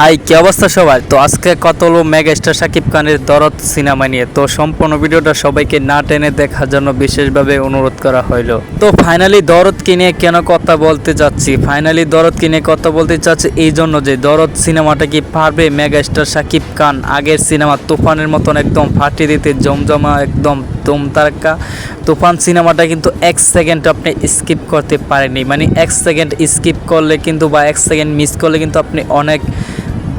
High, কি অবস্থা সবাই? তো আজকে কত হলো মেগা স্টার শাকিব খানের দরদ সিনেমা নিয়ে। তো সম্পূর্ণ ভিডিওটা সবাইকে না টেনে দেখার জন্য বিশেষভাবে অনুরোধ করা হইলো। তো ফাইনালি দরদ কিনে কেন কথা বলতে চাচ্ছি, এই জন্য যে দরদ সিনেমাটা কি পারবে মেগা স্টার শাকিব খান আগের সিনেমা তুফানের মতন একদম ফাটিয়ে দিতে, জমজমা একদম দমতারকা। তুফান সিনেমাটা কিন্তু এক সেকেন্ড আপনি স্কিপ করতে পারেননি, মানে এক সেকেন্ড স্কিপ করলে কিন্তু বা এক সেকেন্ড মিস করলে কিন্তু আপনি অনেক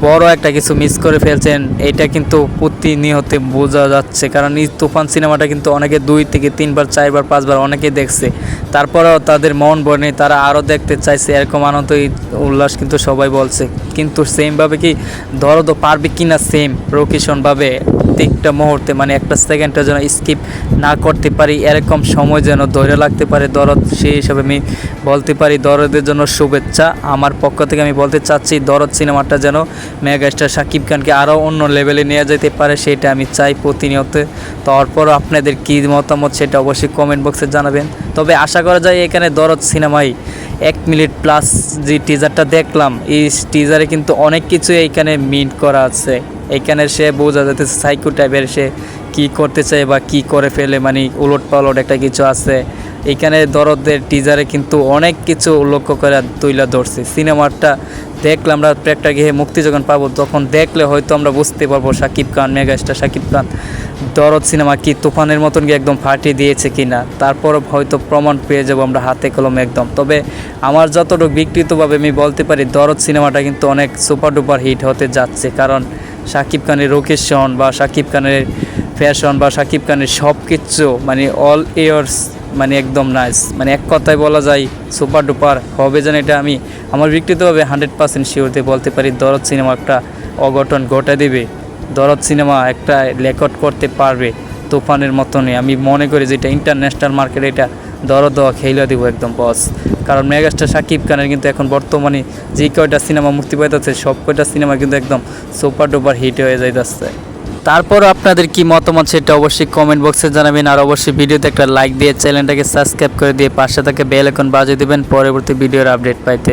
বড় একটা কিছু মিস করে ফেলছেন। এটা কিন্তু প্রতিনিয়ত বোঝা যাচ্ছে, কারণ এই তুফান সিনেমাটা কিন্তু অনেকে 2 থেকে 3 বার 4 বার 5 বার অনেকে দেখছে, তারপরেও তাদের মন ভরেনি, তারা আরও দেখতে চাইছে। এরকম আনন্দ উল্লাস কিন্তু সবাই বলছে। কিন্তু সেমভাবে কি দরদ পারবে কি না সেম লোকেশনভাবে প্রত্যেকটা মুহূর্তে, মানে একটা সেকেন্ডের জন্য স্কিপ না করতে পারি, এরকম সময় যেন ধৈর্য লাগতে পারে দরদ। সেই হিসাবে আমি বলতে পারি দরদের জন্য শুভেচ্ছা। আমার পক্ষ থেকে আমি বলতে চাচ্ছি দরদ সিনেমাটা যেন মেগা স্টার শাকিব খানকে আরও অন্য লেভেলে নিয়ে যেতে পারে, সেটা আমি চাই প্রতিনিয়ত। তারপরও আপনাদের কী মতামত সেটা অবশ্যই কমেন্ট বক্সে জানাবেন। তবে আশা করা যায় এখানে দরদ সিনেমায় 1 মিনিট প্লাস যে টিজারটা দেখলাম, এই টিজারে কিন্তু অনেক কিছু এইখানে মিট করা আছে। এইখানে সে বোঝা যাচ্ছে সাইকো টাইপের, সে কী করতে চায় বা কী করে ফেলে, মানে উলট পালট একটা কিছু আছে এইখানে। দরদের টিজারে কিন্তু অনেক কিছু লক্ষ্য করে তুইলা ধরছে। সিনেমাটা দেখলে আমরা প্রেক্ষাগৃহে মুক্তি যখন পাবো, তখন দেখলে হয়তো আমরা বুঝতে পারবো শাকিব খান, মেগা স্টার শাকিব খান দরদ সিনেমা কি তুফানের মতন কি একদম ফাটিয়ে দিয়েছে কি না, তারপর হয়তো প্রমাণ পেয়ে যাবো আমরা হাতে কলমে একদম। তবে আমার যতটুকু বিকৃতভাবে আমি বলতে পারি দরদ সিনেমাটা কিন্তু অনেক সুপার ডুপার হিট হতে যাচ্ছে, কারণ শাকিব খানের লোকেশন বা শাকিব খানের ফ্যাশন বা শাকিব খানের সব কিছু, মানে অল ইয়ার্স, মানে একদম নাইস, মানে এক কথায় বলা যায় সুপার ডুপার হবে যেন। এটা আমি আমার বিকৃতভাবে 100% শিওর দিয়ে বলতে পারি দরদ সিনেমা একটা অঘটন ঘটে দেবে। দরদ সিনেমা একটা রেকর্ড করতে পারবে তুফানের মতনই। আমি মনে করি যে এটা ইন্টারন্যাশনাল মার্কেটে এটা দরদ দেওয়া খেলে দেবো একদম বস। কারণ মেগাস্টার শাকিব খানের কিন্তু এখন বর্তমানে যে কয়টা সিনেমা মুক্তি পাইতেছে সব কয়টা সিনেমা কিন্তু একদম সুপার ডুপার হিট হয়ে যাইতেছে। তারপর আপনাদের কি মতামত সেটা অবশ্যই কমেন্ট বক্সে জানাবেন। আর অবশ্যই ভিডিওতে একটা লাইক দিয়ে চ্যানেলটাকে সাবস্ক্রাইব করে দিয়ে পাশে থাকা বেল আইকন বাজিয়ে দেবেন পরবর্তী ভিডিওর আপডেট পাইতে।